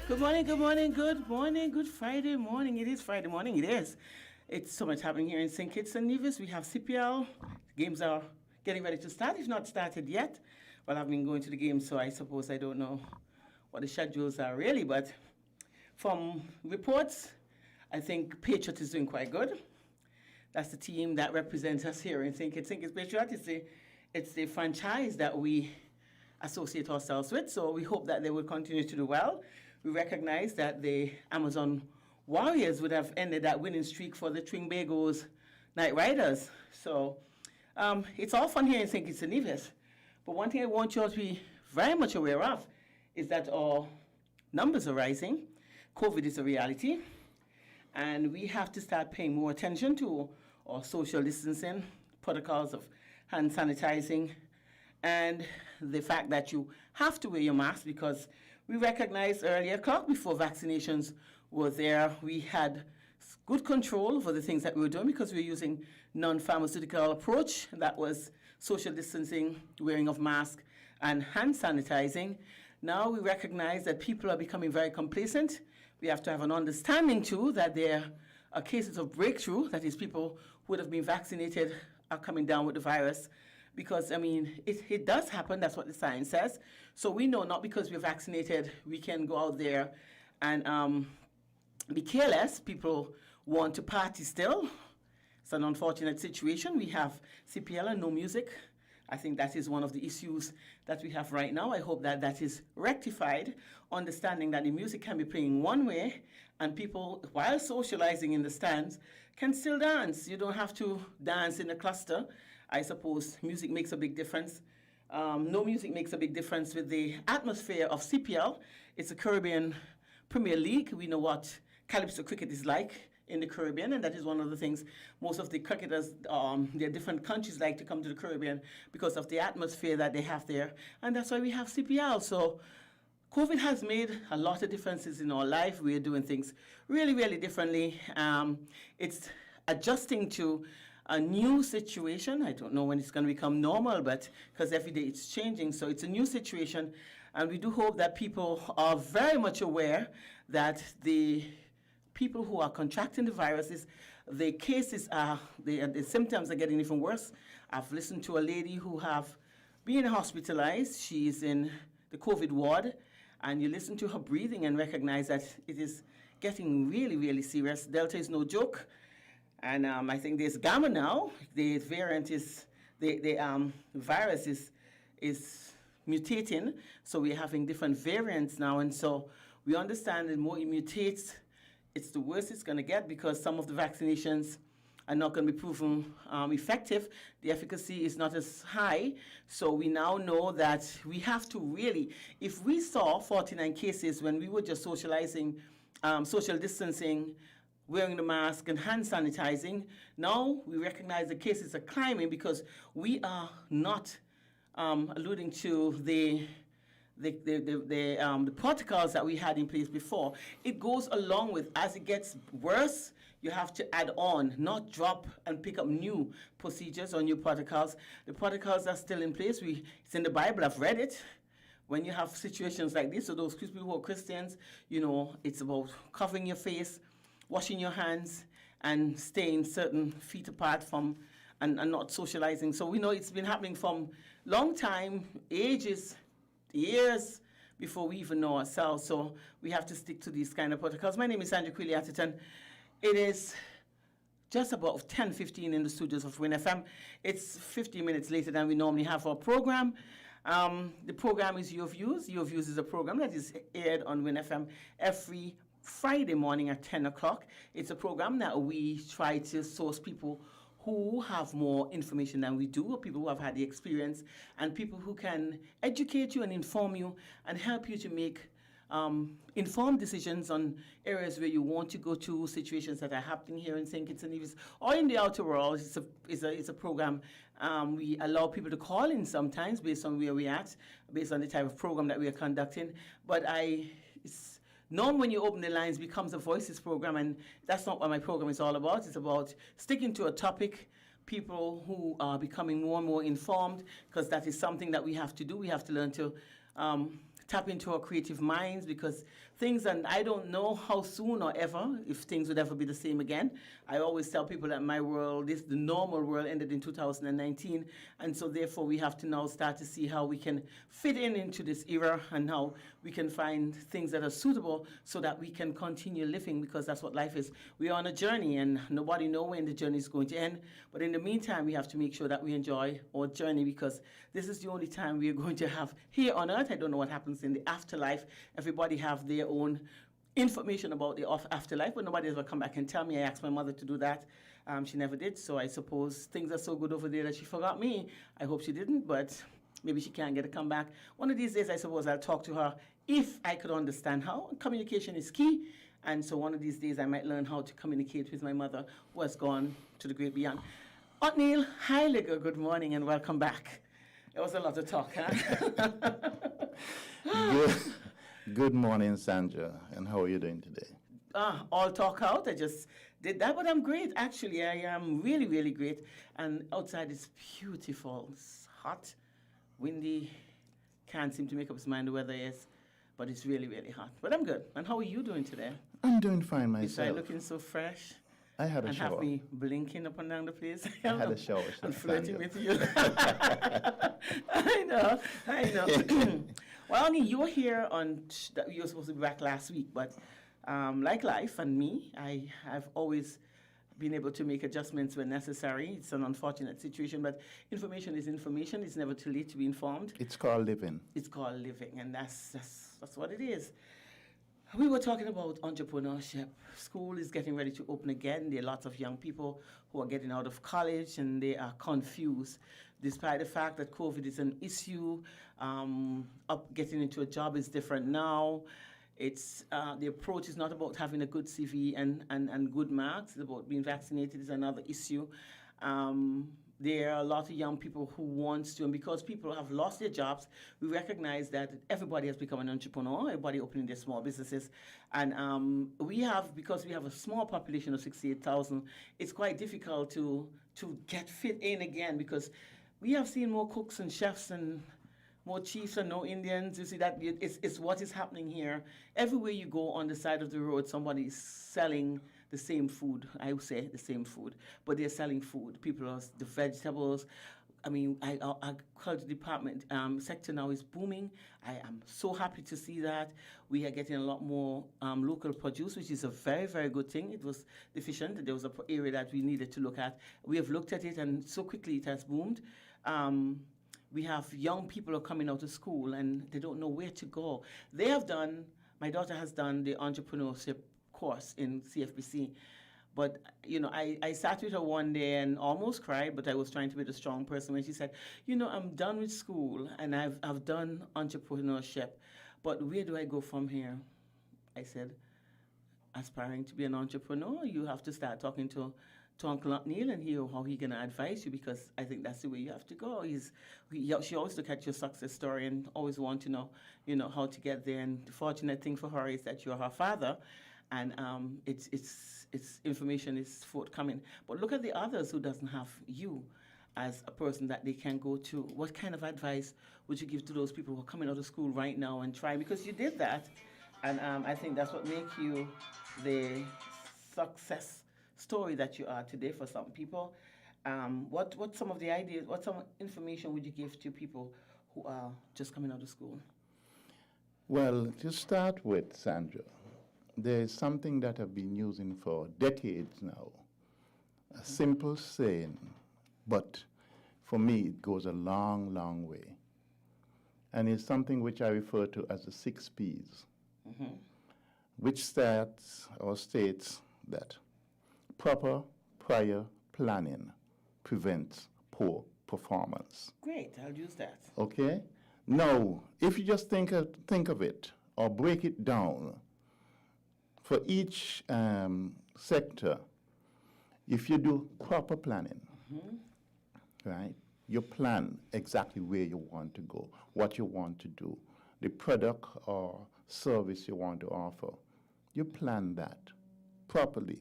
Good morning, good morning, good morning, good Friday morning. It is Friday morning, it is. It's so much happening here in St. Kitts and Nevis. We have CPL. Games are getting ready to start, if not started yet. Well, I've been going to the games, so I suppose I don't know what the schedules are really. But from reports, I think Patriot is doing quite good. That's the team that represents us here in St. Kitts. Patriot. It's the franchise that we associate ourselves with, so we hope that they will continue to do well. We recognize that the Amazon Warriors would have ended that winning streak for the Trinbagos Night Riders. So it's all fun here in St. Kitts and Nevis. But one thing I want you all to be very much aware of is that our numbers are rising. COVID is a reality. And we have to start paying more attention to our social distancing, protocols of hand sanitizing, and the fact that you have to wear your mask because we recognized earlier, before vaccinations were there, we had good control over the things that we were doing because we were using non-pharmaceutical approach. That was social distancing, wearing of masks, and hand sanitizing. Now we recognize that people are becoming very complacent. We have to have an understanding, too, that there are cases of breakthrough, that is, people who would have been vaccinated are coming down with the virus. Because, it does happen. That's what the science says. So we know not because we're vaccinated, we can go out there and be careless. People want to party still. It's an unfortunate situation. We have CPL and no music. I think that is one of the issues that we have right now. I hope that that is rectified, understanding that the music can be playing one way and people, while socializing in the stands, can still dance. You don't have to dance in a cluster. I suppose music makes a big difference. No music makes a big difference with the atmosphere of CPL. It's a Caribbean Premier League. We know what Calypso cricket is like in the Caribbean, and that is one of the things most of the cricketers, their different countries like to come to the Caribbean because of the atmosphere that they have there, and that's why we have CPL. So COVID has made a lot of differences in our life. We are doing things really, really differently. It's adjusting to a new situation. I don't know when it's going to become normal, but because every day it's changing. So it's a new situation. And we do hope that people are very much aware that the people who are contracting the viruses, the cases are, the symptoms are getting even worse. I've listened to a lady who have been hospitalized. She's in the COVID ward. And you listen to her breathing and recognize that it is getting really, really serious. Delta is no joke. And I think there's Gamma now. The variant is, the virus is mutating. So we're having different variants now. And so we understand that more it mutates, it's the worse it's going to get because some of the vaccinations are not going to be proven effective. The efficacy is not as high. So we now know that we have to really, if we saw 49 cases when we were just socializing, social distancing, wearing the mask and hand sanitizing. Now we recognize the cases are climbing because we are not alluding to the protocols that we had in place before. It goes along with, as it gets worse, you have to add on, not drop and pick up new procedures or new protocols. The protocols are still in place. It's in the Bible. I've read it. When you have situations like this, so those people who are Christians, it's about covering your face, washing your hands, and staying certain feet apart from and not socializing. So we know it's been happening from long time, ages, years before we even know ourselves. So we have to stick to these kind of protocols. My name is Andrew Quilly-Atherton. It is just about 10:15 in the studios of Win FM. It's 15 minutes later than we normally have our program. The program is Your Views. Your Views is a program that is aired on Win FM every Friday morning at 10 o'clock. It's a program that we try to source people who have more information than we do, or people who have had the experience, and people who can educate you and inform you and help you to make informed decisions on areas where you want to go to, situations that are happening here in St. Kitts and Nevis or in the outer world. It's a program we allow people to call in sometimes based on where we're at, based on the type of program that we are conducting. But Norm, when you open the lines, becomes a Voices program, and that's not what my program is all about. It's about sticking to a topic, people who are becoming more and more informed, because that is something that we have to do. We have to learn to tap into our creative minds because things, and I don't know how soon or ever, if things would ever be the same again. I always tell people that my world, the normal world ended in 2019, and so therefore we have to now start to see how we can fit into this era and how we can find things that are suitable so that we can continue living, because that's what life is. We are on a journey and nobody knows when the journey is going to end. But in the meantime, we have to make sure that we enjoy our journey, because this is the only time we are going to have here on earth. I don't know what happens in the afterlife. Everybody have their own information about the afterlife, but nobody ever come back and tell me. I asked my mother to do that. She never did, so I suppose things are so good over there that she forgot me. I hope she didn't, but maybe she can't get a comeback. One of these days, I suppose I'll talk to her if I could understand how. Communication is key, and so one of these days I might learn how to communicate with my mother, who has gone to the great beyond. Othniel Heiliger, good morning and welcome back. It was a lot of talk, huh? Good morning, Sandra, and how are you doing today? All talk out. I just did that, but I'm great. Actually, I am really, really great. And outside it's beautiful. It's hot, windy. Can't seem to make up his mind the weather is, but it's really, really hot. But I'm good. And how are you doing today? I'm doing fine myself. Besides looking so fresh. I had a shower. And have me blinking up and down the place. I had a shower. And flirting with you. I know. Well, Ani, you were here you were supposed to be back last week, but like life and me, I have always been able to make adjustments when necessary. It's an unfortunate situation, but information is information. It's never too late to be informed. It's called living. It's called living, and that's what it is. We were talking about entrepreneurship. School is getting ready to open again. There are lots of young people who are getting out of college and they are confused. Despite the fact that COVID is an issue, getting into a job is different now. It's the approach is not about having a good CV and good marks. It's about being vaccinated is another issue. There are a lot of young people who want to, and because people have lost their jobs, we recognize that everybody has become an entrepreneur, everybody opening their small businesses. And because we have a small population of 68,000, it's quite difficult to get fit in again, because we have seen more cooks and chefs and more chiefs and no Indians. You see that it's what is happening here. Everywhere you go on the side of the road, somebody is selling the same food. I would say the same food, but they're selling food. People are the vegetables. I mean, agriculture department sector now is booming. I am so happy to see that. We are getting a lot more local produce, which is a very, very good thing. It was deficient. There was an area that we needed to look at. We have looked at it, and so quickly it has boomed. We have young people who are coming out of school, and they don't know where to go. My daughter has done the entrepreneurship course in CFBC. But, I sat with her one day and almost cried, but I was trying to be the strong person when she said, I'm done with school and I've done entrepreneurship, but where do I go from here? I said, aspiring to be an entrepreneur, you have to start talking to Uncle Othniel and hear how he can advise you, because I think that's the way you have to go. She always look at your success story and always want to know, how to get there. And the fortunate thing for her is that you're her father, and its information is forthcoming. But look at the others who doesn't have you as a person that they can go to. What kind of advice would you give to those people who are coming out of school right now and trying? Because you did that, and I think that's what makes you the success story that you are today for some people. What some of the ideas, what some information would you give to people who are just coming out of school? Well, to start with, Sandra, there's something that I've been using for decades now. A simple saying, but for me it goes a long, long way. And it's something which I refer to as the 6 Ps, which states that proper prior planning prevents poor performance. Great, I'll use that. Okay? Now, if you just think of it or break it down, for each sector, if you do proper planning, right, you plan exactly where you want to go, what you want to do, the product or service you want to offer. You plan that properly,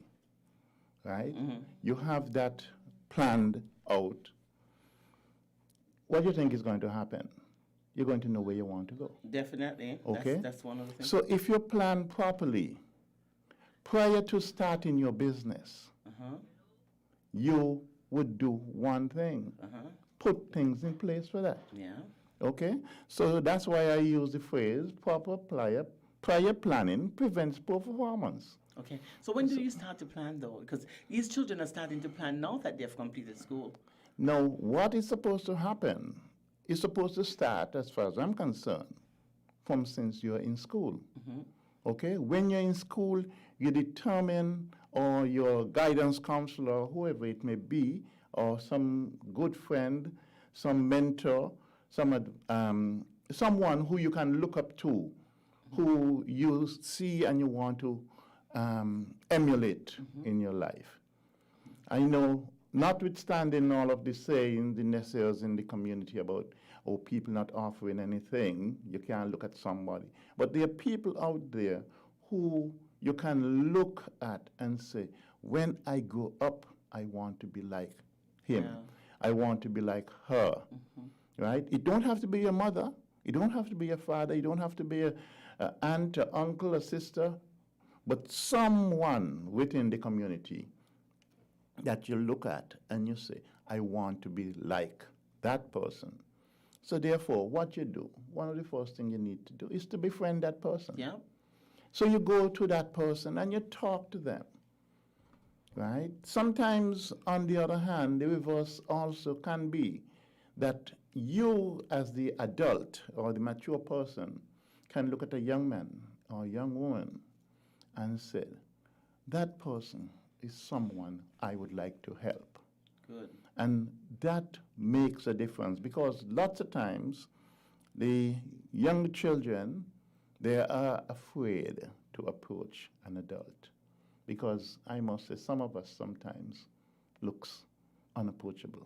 right? You have that planned out. What do you think is going to happen? you're going to know where you want to go. Definitely. Okay. That's one of the things. So if you plan properly, prior to starting your business, Uh-huh. you would do one thing. Uh-huh. Put things in place for that. Yeah. Okay? So that's why I use the phrase prior planning prevents poor performance. Okay. So when do you start to plan though? Because these children are starting to plan now that they've completed school. Now, what is supposed to happen is supposed to start, as far as I'm concerned, from since you're in school. Okay? When you're in school, you determine, or your guidance counselor, whoever it may be, or some good friend, some mentor, someone who you can look up to, who you see and you want to emulate in your life. I know, notwithstanding all of the saying, the naysayers in the community about, oh, people not offering anything, you can't look at somebody. But there are people out there who you can look at and say, when I grow up, I want to be like him. Yeah. I want to be like her. Right? It don't have to be your mother. It don't have to be your father. You don't have to be a aunt, a uncle, a sister, but someone within the community that you look at and you say, I want to be like that person. So therefore, what you do, one of the first things you need to do is to befriend that person. Yeah. So you go to that person and you talk to them, right? Sometimes, on the other hand, the reverse also can be that you, as the adult or the mature person, can look at a young man or a young woman and say, that person is someone I would like to help. Good. And that makes a difference, because lots of times the young children, they are afraid to approach an adult, because I must say some of us sometimes looks unapproachable.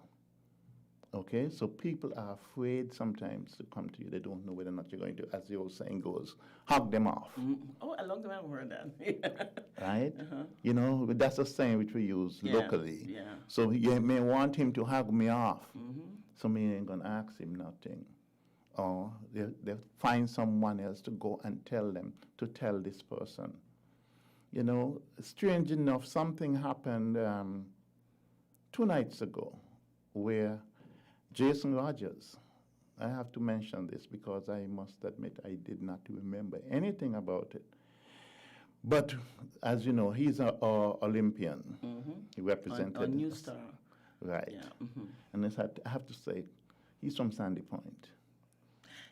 Okay, so people are afraid sometimes to come to you. They don't know whether or not you're going to, as the old saying goes, hug them off. Oh, a long time I've heard that. Right? You know, that's a saying which we use Yeah, locally. yeah. So you may want him to hug me off, so me ain't gonna ask him nothing. Or they find someone else to go and tell them to tell this person. You know, strange enough, something happened 2 nights ago where Jason Rogers, I have to mention this because I must admit I did not remember anything about it. But as you know, he's an Olympian. He represented a new star. Right. Yeah. And I have to say, he's from Sandy Point.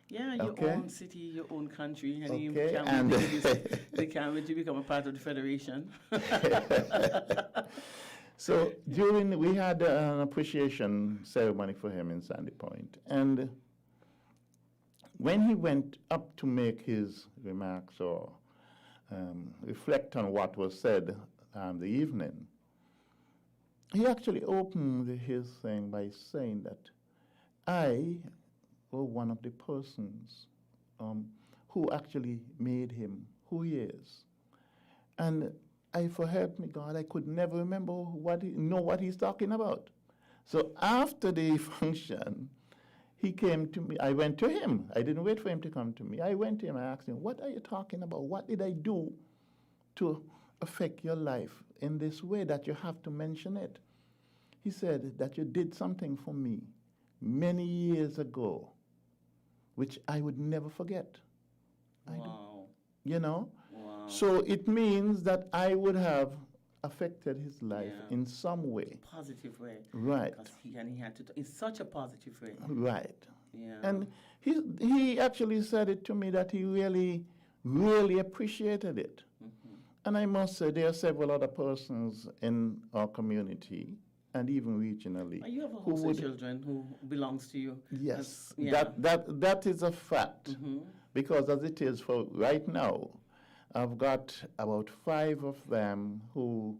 Yeah, your Okay. own city, your own country, and you Okay, can't and- wait till they can't wait to become a part of the federation. So we had an appreciation ceremony for him in Sandy Point. And when he went up to make his remarks or reflect on what was said the evening, he actually opened his thing by saying that I was one of the persons who actually made him who he is. And for help me God, I could never remember what he's talking about. So after the function, he came to me. I went to him. I didn't wait for him to come to me. I went to him and asked him, what are you talking about? What did I do to affect your life in this way that you have to mention it? He said that you did something for me many years ago, which I would never forget. Wow. You know? Wow. So it means that I would have affected his life Yeah. in some way. Positive way. Right. Because he had to, in such a positive way. Right. Yeah. And he actually said it to me that he really, really appreciated it. And I must say there are several other persons in our community and even regionally You have a who host would, of children who belongs to you. yes, Yeah. that is a fact. Because as it is for right now, I've got about 5 of them who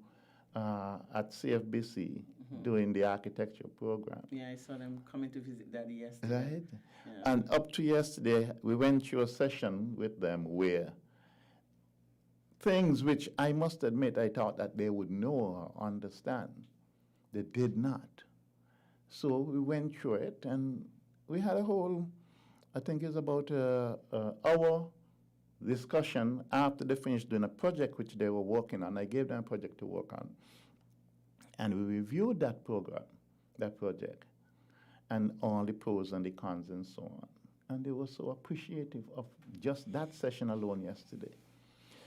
are at CFBC doing the architecture program. Yeah, I saw them coming to visit Daddy yesterday. Right? Yeah. And up to yesterday, we went through a session with them where things which I must admit I thought that they would know or understand, they did not. So we went through it and we had a I think it's about our discussion after they finished doing a project which they were working on. I gave them a project to work on. And we reviewed that program, that project, and all the pros and the cons and so on. And they were so appreciative of just that session alone yesterday.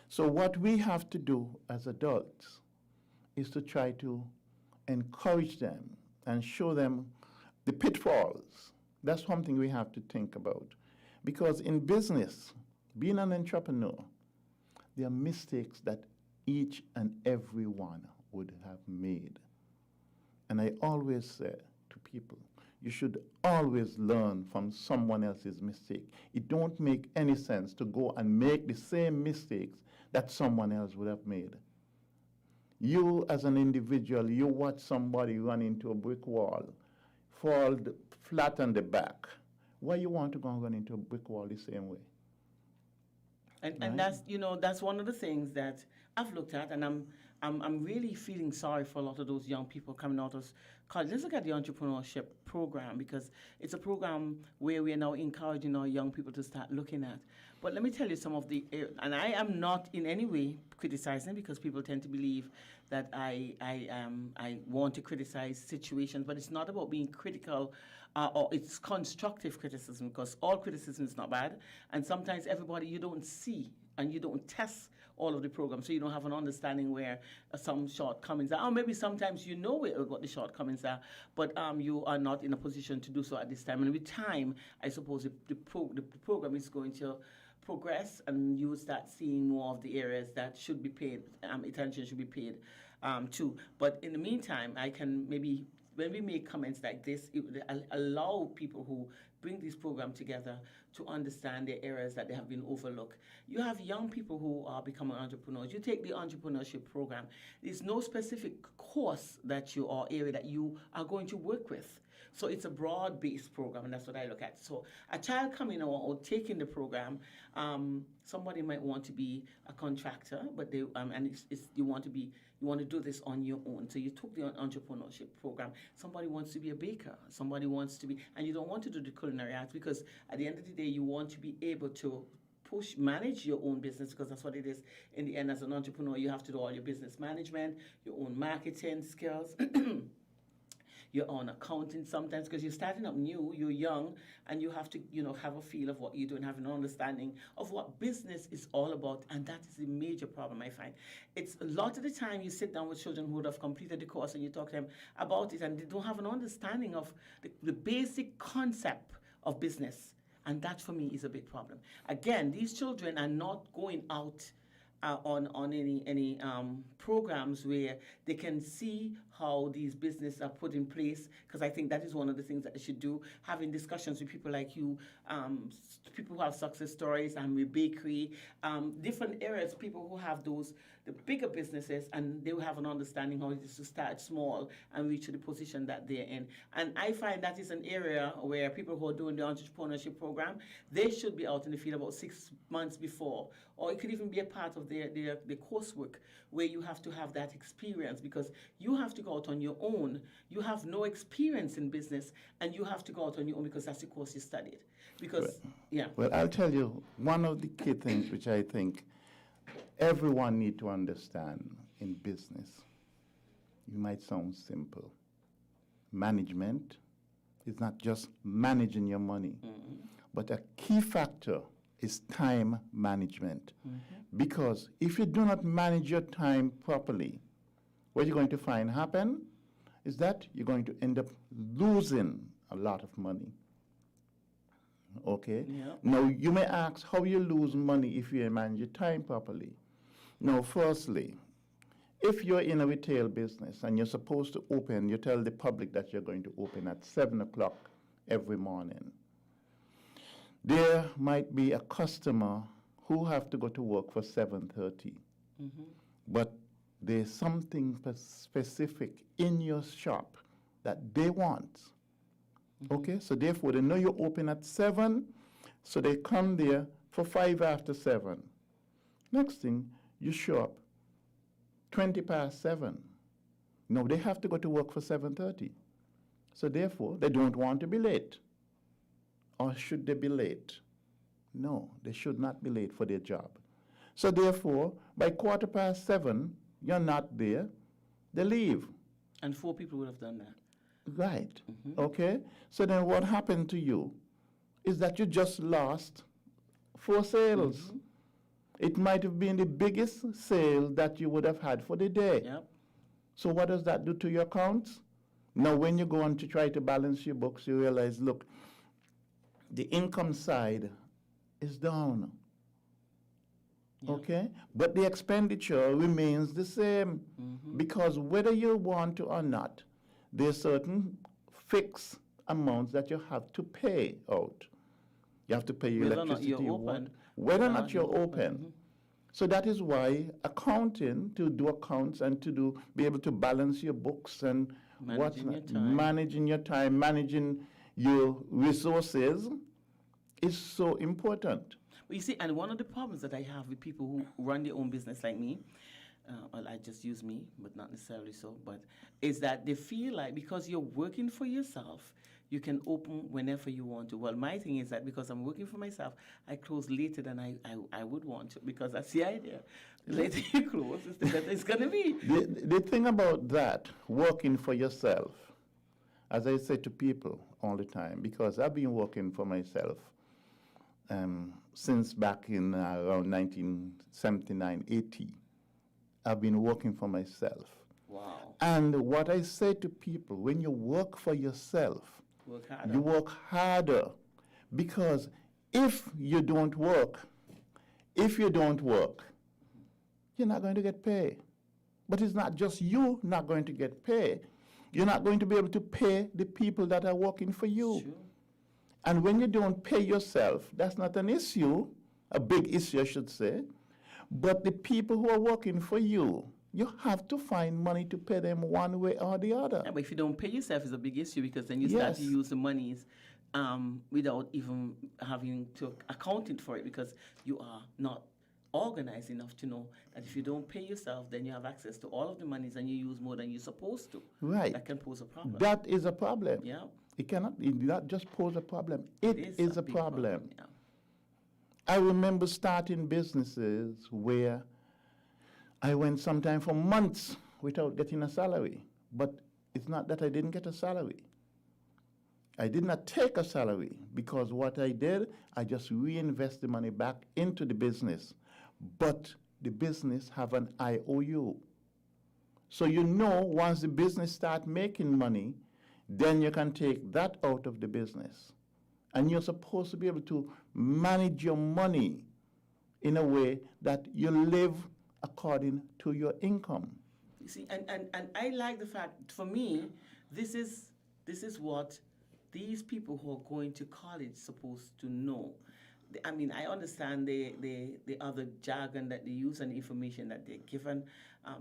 So what we have to do as adults is to try to encourage them and show them the pitfalls. That's something we have to think about. Because in business, being an entrepreneur, there are mistakes that each and every one would have made. And I always say to people, you should always learn from someone else's mistake. It don't make any sense to go and make the same mistakes that someone else would have made. You as an individual, you watch somebody run into a brick wall, fall flat on the back. Why you want to go and run into a brick wall the same way? And Right. that's, that's one of the things that I've looked at, and I'm really feeling sorry for a lot of those young people coming out of college. Let's look at the entrepreneurship program, because it's a program where we are now encouraging our young people to start looking at. But let me tell you some of the, and I am not in any way criticizing, because people tend to believe that I want to criticize situations, but it's not about being critical, or it's constructive criticism, because all criticism is not bad, and sometimes everybody you don't see and you don't test all of the programs, so you don't have an understanding where some shortcomings are. Or maybe sometimes you know what the shortcomings are, but you are not in a position to do so at this time. And with time, I suppose the program is going to progress, and you will start seeing more of the areas that should be paid, attention should be paid to. But in the meantime, I can maybe, when we make comments like this, it would allow people who bring this program together to understand the areas that they have been overlooked. You have young people who are becoming entrepreneurs. You take the entrepreneurship program. There's no specific course that you or area that you are going to work with. So it's a broad-based program, and that's what I look at. So a child coming or taking the program, somebody might want to be a contractor, but they and you want to do this on your own. So you took the entrepreneurship program. Somebody wants to be a baker. Somebody wants to be, and you don't want to do the culinary arts, because at the end of the day, you want to be able to manage your own business, because that's what it is. In the end, as an entrepreneur, you have to do all your business management, your own marketing skills. Your own accounting sometimes, because you're starting up new, you're young, and you have to, have a feel of what you do and have an understanding of what business is all about, and that is a major problem I find. It's a lot of the time you sit down with children who would have completed the course and you talk to them about it, and they don't have an understanding of the basic concept of business, and that for me is a big problem. Again, these children are not going out on any programs where they can see how these businesses are put in place, because I think that is one of the things that they should do, having discussions with people like you, people who have success stories, and with bakery, different areas, people who have the bigger businesses, and they will have an understanding how it is to start small and reach to the position that they're in. And I find that is an area where people who are doing the entrepreneurship program, they should be out in the field about 6 months before, or it could even be a part of their coursework, where you have to have that experience, because you have to go out on your own. You have no experience in business, and you have to go out on your own, because that's the course you studied. Because, Well, I'll tell you, one of the key things which I think everyone need to understand in business, you might sound simple. Management is not just managing your money, but a key factor is time management. Because if you do not manage your time properly, what you're going to find happen is that you're going to end up losing a lot of money. Okay? Yeah. Now, you may ask how you lose money if you manage your time properly. Now, firstly, if you're in a retail business and you're supposed to open, you tell the public that you're going to open at 7 o'clock every morning. There might be a customer who have to go to work for 7:30. But there's something specific in your shop that they want. Okay, so therefore they know you open at 7, so they come there for 5 after 7. Next thing, you show up 20 past 7. No, they have to go to work for 7:30. So therefore, they don't want to be late. or should they be late? No, they should not be late for their job. So therefore, by 7:15, you're not there, they leave. And 4 people would have done that. Right. Okay? So then what happened to you is that you just lost 4 sales. It might have been the biggest sale that you would have had for the day. Yep. So what does that do to your accounts? Now, when you go on to try to balance your books, you realize, look, the income side is down. Okay? But the expenditure remains the same because whether you want to or not, there's certain fixed amounts that you have to pay out. You have to pay your Whether or not electricity, you're water, open. whether or not you're open. So that is why accounting, to do accounts and to be able to balance your books and managing your time, managing your resources is so important. But you see, and one of the problems that I have with people who run their own business like me, well, I just use me, but not necessarily so, but is that they feel like because you're working for yourself, you can open whenever you want to. Well, my thing is that because I'm working for myself, I close later than I would want to, because that's the idea. The later you close, the better it's going to be. The thing about that, working for yourself, as I say to people all the time, because I've been working for myself since back in around 1979, 80. I've been working for myself. Wow. And what I say to people, when you work for yourself, Work harder. you work harder, because if you don't work, you're not going to get paid. But it's not just you not going to get paid. You're not going to be able to pay the people that are working for you. Sure. And when you don't pay yourself, that's not an issue, a big issue, I should say. But the people who are working for you, you have to find money to pay them one way or the other. Yeah, but if you don't pay yourself, it's a big issue, because then you start to use the monies without even having to account it for it, because you are not organized enough to know that if you don't pay yourself, then you have access to all of the monies and you use more than you're supposed to. Right. That can pose a problem. That is a problem. Yeah. It not just pose a problem. It is a big problem. Yeah. I remember starting businesses where I went sometimes for months without getting a salary. But it's not that I didn't get a salary. I did not take a salary, because what I did, I just reinvest the money back into the business. But the business have an IOU. So you know, once the business start making money, then you can take that out of the business. And you're supposed to be able to manage your money in a way that you live according to your income. You see, and I like the fact, for me, this is what these people who are going to college supposed to know. I mean, I understand the other jargon that they use and the information that they're given.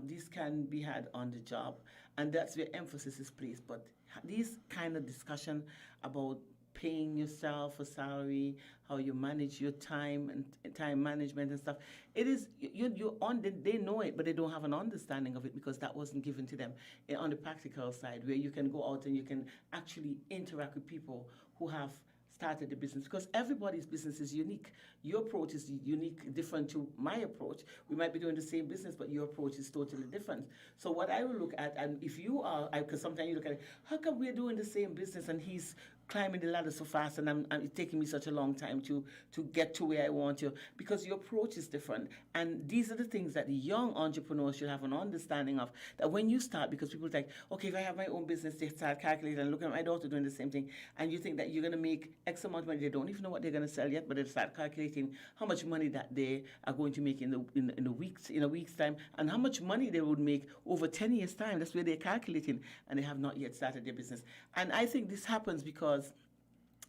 These can be had on the job, and that's where emphasis is placed. But these kind of discussion about paying yourself a salary, how you manage your time and time management and stuff, it is they know it, but they don't have an understanding of it, because that wasn't given to them on the practical side, where you can go out and you can actually interact with people who have started the business, because everybody's business is unique. Your approach is unique, different to my approach. We might be doing the same business, but your approach is totally different. So what I will look at, and if you are, because sometimes you look at it, how come we're doing the same business and he's climbing the ladder so fast, and it's taking me such a long time to get to where I want to? Because your approach is different. And these are the things that the young entrepreneurs should have an understanding of, that when you start, because people think, okay, if I have my own business, they start calculating and looking at my daughter doing the same thing, and you think that you're going to make X amount of money. They don't even know what they're going to sell yet, but they start calculating how much money that they are going to make in a week's time, and how much money they would make over 10 years' time. That's where they're calculating, and they have not yet started their business. And I think this happens because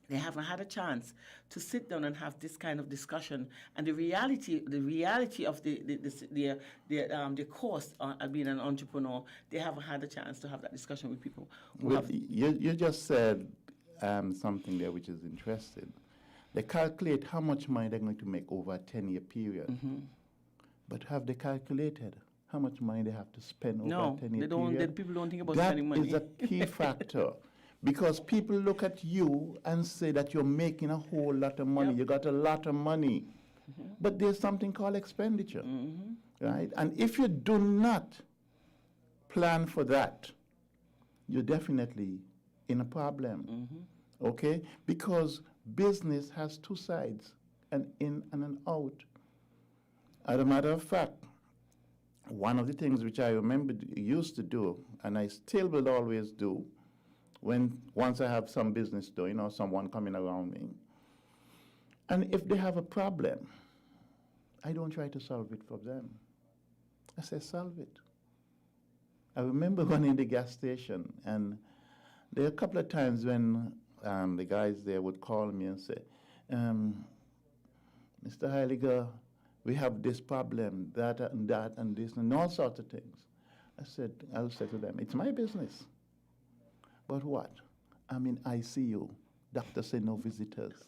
they haven't had a chance to sit down and have this kind of discussion, and the reality of the cost of being an entrepreneur. They haven't had a chance to have that discussion with people. Well, you just said something there which is interesting. They calculate how much money they're going to make over a 10-year period. Mm-hmm. But have they calculated how much money they have to spend over a 10-year period? No, people don't think about spending money. That is a key factor. Because people look at you and say that you're making a whole lot of money. Yep. You got a lot of money. But there's something called expenditure, right? And if you do not plan for that, you're definitely in a problem, okay? Because business has two sides, an in and an out. As a matter of fact, one of the things which I remember used to do, and I still will always do, once I have some business doing or someone coming around me, and if they have a problem, I don't try to solve it for them. I say, solve it. I remember running in the gas station, and there are a couple of times when the guys there would call me and say, Mr. Heiliger, we have this problem, that and that and this and all sorts of things. I'll say to them, it's my business. But what? I'm in ICU. Doctor said no visitors.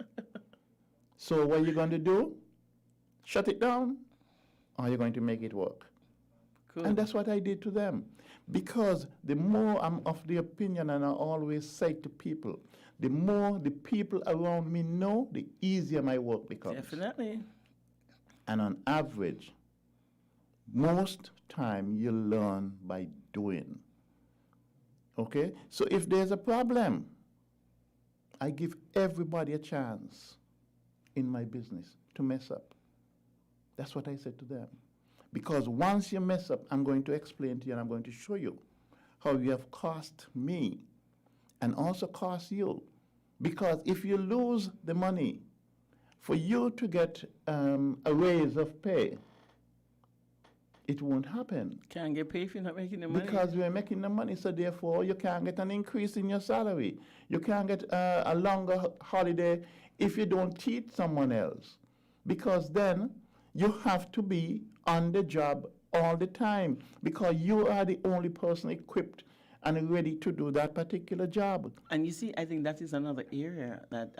So what are you going to do? Shut it down? Or are you going to make it work? Cool. And that's what I did to them. Because the more I'm of the opinion, and I always say to people, the more the people around me know, the easier my work becomes. Definitely. And on average, most time you learn by doing. Okay? So if there's a problem, I give everybody a chance in my business to mess up. That's what I said to them. Because once you mess up, I'm going to explain to you and I'm going to show you how you have cost me and also cost you. Because if you lose the money, for you to get a raise of pay, it won't happen. Can't get paid if you're not making the money. Because we're making the money, so therefore you can't get an increase in your salary. You can't get a longer holiday if you don't teach someone else. Because then you have to be on the job all the time because you are the only person equipped and ready to do that particular job. And you see, I think that is another area that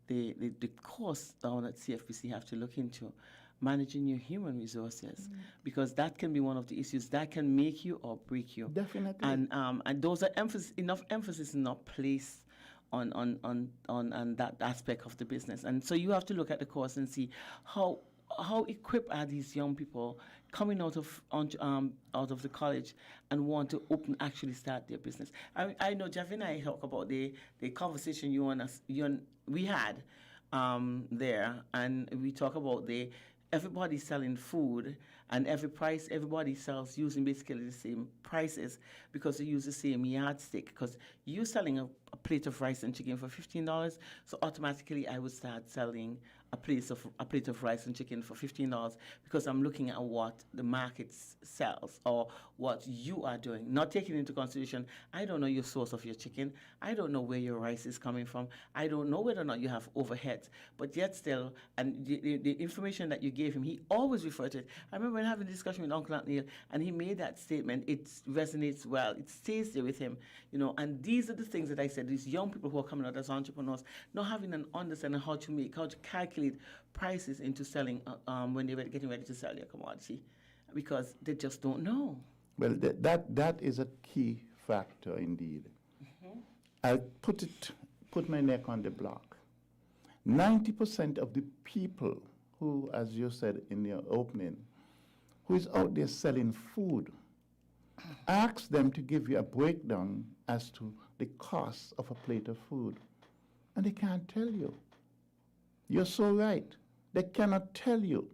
the course down at CFPC have to look into, managing your human resources, because that can be one of the issues that can make you or break you. Definitely. And those are enough emphasis is not placed on that aspect of the business. And so you have to look at the course and see how equipped are these young people coming out of the college and want to actually start their business. I know Jeff and I talk about the conversation we had there, and we talk about everybody selling food, and everybody sells using basically the same prices because they use the same yardstick. Because you're selling a plate of rice and chicken for $15, so automatically I would start selling a plate of rice and chicken for $15 because I'm looking at what the market sells or what you are doing, not taking into consideration, I don't know your source of your chicken, I don't know where your rice is coming from, I don't know whether or not you have overheads, but yet still, and the information that you gave him, he always referred to it. I remember when having a discussion with Uncle Neil, and he made that statement, it resonates well, it stays there with him, and these are the things that I said, these young people who are coming out as entrepreneurs, not having an understanding how to calculate prices into selling when they're getting ready to sell your commodity, because they just don't know. Well, that is a key factor indeed. I'll put my neck on the block. 90% of the people who, as you said in your opening, who is out there selling food, ask them to give you a breakdown as to the cost of a plate of food, and they can't tell you. You're so right. They cannot tell you,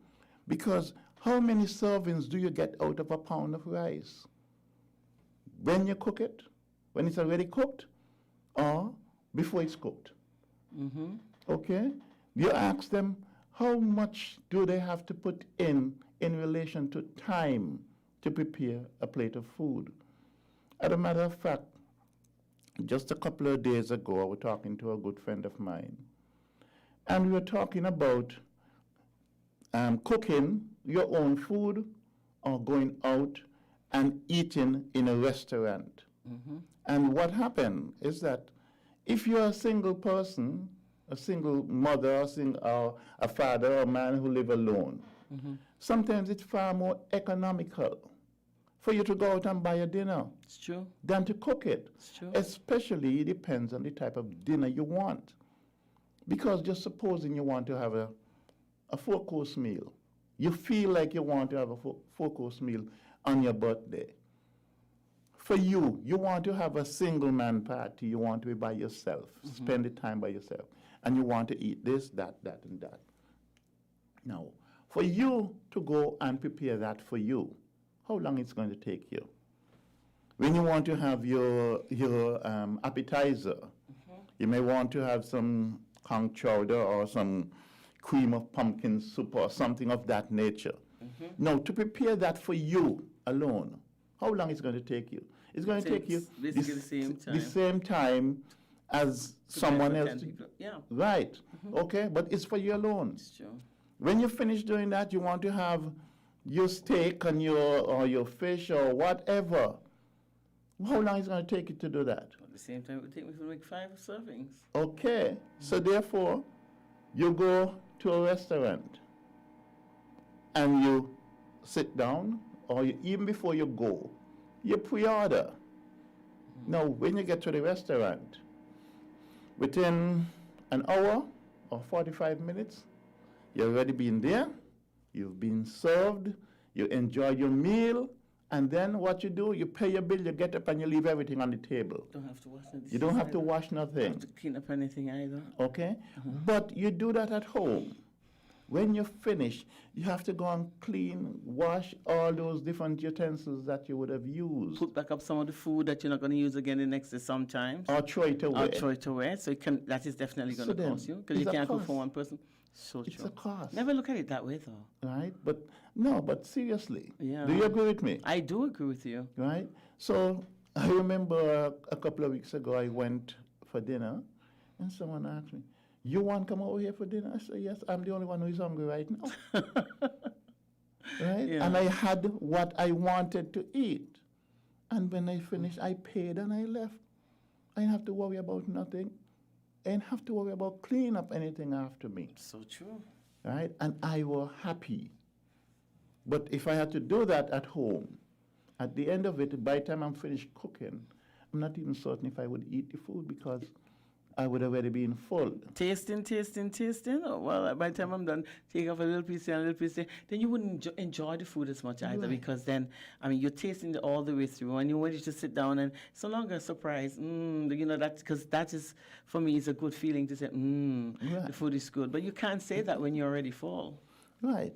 because how many servings do you get out of a pound of rice? When you cook it, when it's already cooked, or before it's cooked? Okay? You ask them, how much do they have to put in relation to time to prepare a plate of food? As a matter of fact, just a couple of days ago, I was talking to a good friend of mine, and we were talking about cooking your own food or going out and eating in a restaurant. And what happened is that if you're a single person, a single mother, or a father or a man who live alone, sometimes it's far more economical for you to go out and buy a dinner It's true. than to cook it. It's true. Especially, it depends on the type of dinner you want. Because just supposing you want to have a 4-course meal, you feel like you want to have a 4-course meal on your birthday. For you, you want to have a single man party, you want to be by yourself, spend the time by yourself, and you want to eat this, that, and that. Now, for you to go and prepare that for you, how long it's going to take you? When you want to have your appetizer, you may want to have some conch chowder or some cream of pumpkin soup or something of that nature. Now, to prepare that for you alone, how long is it going to take you? It's going to take you basically the same time as someone else. Yeah. Right. Okay, but it's for you alone. It's true. When you finish doing that, you want to have your steak and your fish or whatever. How long is it going to take you to do that? At the same time, it would take me to make 5 servings. Okay, so therefore, you go to a restaurant and you sit down, or even before you go, you pre-order. Now, when you get to the restaurant, within an hour or 45 minutes, you've already been there, you've been served, you enjoy your meal, and then what you do, you pay your bill, you get up and you leave everything on the table. Don't have to wash the dishes. You don't have to either. wash Don't nothing, have to clean up anything either. okay? But you do that at home. When you finish, you have to go and clean, wash all those different utensils that you would have used. Put back up some of the food that you're not going to use again the next day sometimes. Or throw it away. Or throw it away. So that is definitely going So to then, cost you because it's you a can't cook cost. for one person. So It's true. a cost, Never look at it that way though. right? But no, but seriously, Yeah. do you agree with me? I do agree with you. Right? So I remember a couple of weeks ago I went for dinner and someone asked me, "You want to come over here for dinner?" I said, "Yes, I'm the only one who is hungry right now." Right? Yeah. And I had what I wanted to eat. And when I finished, I paid and I left. I didn't have to worry about nothing. I didn't have to worry about cleaning up anything after me. So true. Right? And I was happy. But if I had to do that at home, at the end of it, by the time I'm finished cooking, I'm not even certain if I would eat the food because I would already been full. Tasting. Oh, well, by the time I'm done, take off a little piece here, a little piece there. Then you wouldn't enjoy the food as much either Right. because then, I mean, you're tasting it all the way through and you're ready to sit down and it's no longer a surprise. You know, because that is, for me, is a good feeling to say, Right. the food is good. But you can't say that when you're already full. Right.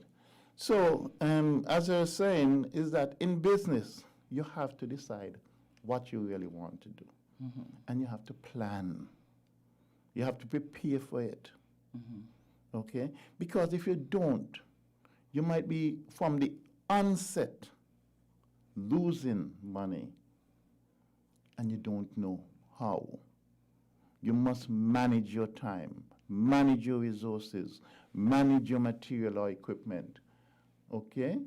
So, as I was saying, is that in business, you have to decide what you really want to do. And you have to plan. You have to prepare for it. Okay? Because if you don't, you might be, from the onset, losing money, and you don't know how. You must manage your time, manage your resources, manage your material or equipment. Okay?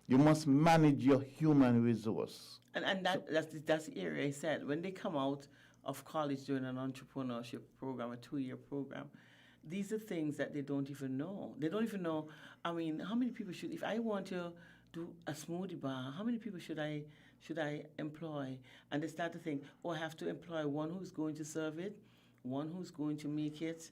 You must manage your human resource. And that's the area I said. When they come out of college doing an entrepreneurship program, a 2-year program, these are things that they don't even know. They don't even know, I mean, how many people if I want to do a smoothie bar, how many people should I employ? And they start to think, oh, I have to employ one who's going to serve it, one who's going to make it,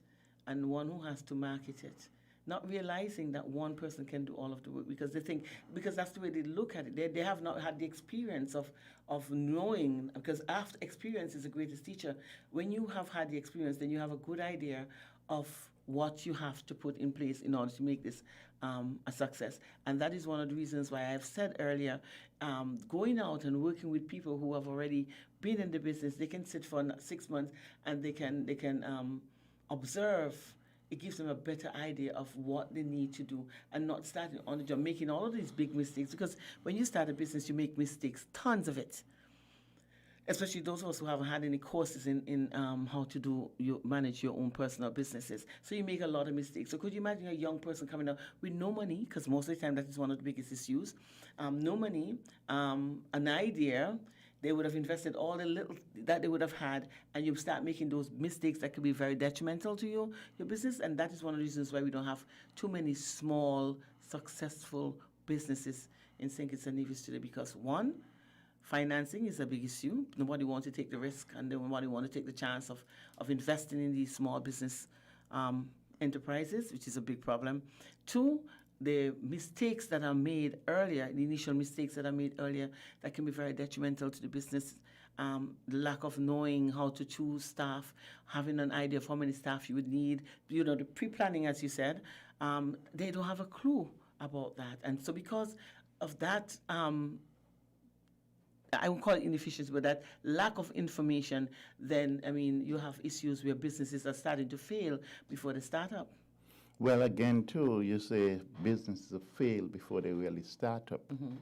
and one who has to market it. Not realizing that one person can do all of the work because they think, because that's the way they look at it. They have not had the experience of knowing, because after experience is the greatest teacher. When you have had the experience, then you have a good idea of what you have to put in place in order to make this a success. And that is one of the reasons why I've said earlier, going out and working with people who have already been in the business, they can sit for 6 months and they can observe. It gives them a better idea of what they need to do and not starting on the job, making all of these big mistakes. Because when you start a business, you make mistakes, tons of it. Especially those of us who haven't had any courses in how to manage your own personal businesses. So you make a lot of mistakes. So could you imagine a young person coming out with no money, because most of the time that is one of the biggest issues, no money, an idea. They would have invested all the little that they would have had, and you start making those mistakes that could be very detrimental to your business. And that is one of the reasons why we don't have too many small, successful businesses in St. Kitts and Nevis today. Because one, financing is a big issue. Nobody wants to take the risk, and nobody wants to take the chance of investing in these small business enterprises, which is a big problem. Two, the mistakes that are made earlier, the initial mistakes that are made earlier, that can be very detrimental to the business. The lack of knowing how to choose staff, having an idea of how many staff you would need, the pre-planning, as you said, they don't have a clue about that. And so because of that, I won't call it inefficiency, but that lack of information, then, you have issues where businesses are starting to fail before they start up. Well, again, too, you say businesses fail before they really start up. Mm-hmm.